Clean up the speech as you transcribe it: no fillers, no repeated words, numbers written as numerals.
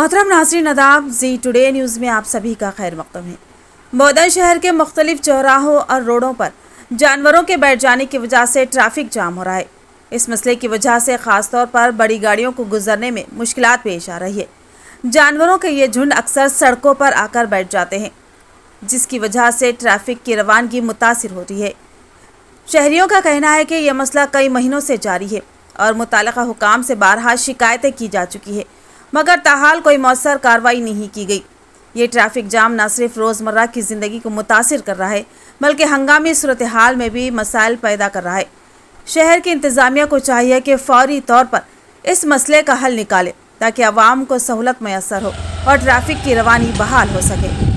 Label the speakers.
Speaker 1: मोहतरम नाज़रीन आदाब, जी टुडे न्यूज़ में आप सभी का खैर मक़दम है। मौदा शहर के मुख्तलिफ चौराहों और रोडों पर जानवरों के बैठ जाने की वजह से ट्रैफिक जाम हो रहा है। इस मसले की वजह से ख़ासतौर पर बड़ी गाड़ियों को गुजरने में मुश्किलात पेश आ रही है। जानवरों के ये झुंड अक्सर सड़कों पर आकर बैठ जाते हैं, जिसकी वजह से ट्रैफिक की रवानगी मुतासिर हो रही है। शहरियों का कहना है कि यह मसला कई महीनों से जारी है और मुताल्लिक़ा हुकाम से बारहा शिकायतें की जा चुकी है, मगर ताहाल कोई मौसर कार्रवाई नहीं की गई। ये ट्रैफिक जाम न सिर्फ रोज़मर्रा की ज़िंदगी को मुतासिर कर रहा है, बल्कि हंगामी सूरत हाल में भी मसाइल पैदा कर रहा है। शहर की इंतज़ामिया को चाहिए कि फौरी तौर पर इस मसले का हल निकाले ताकि आवाम को सहूलत मैसर हो और ट्रैफिक की रवानी बहाल हो सके।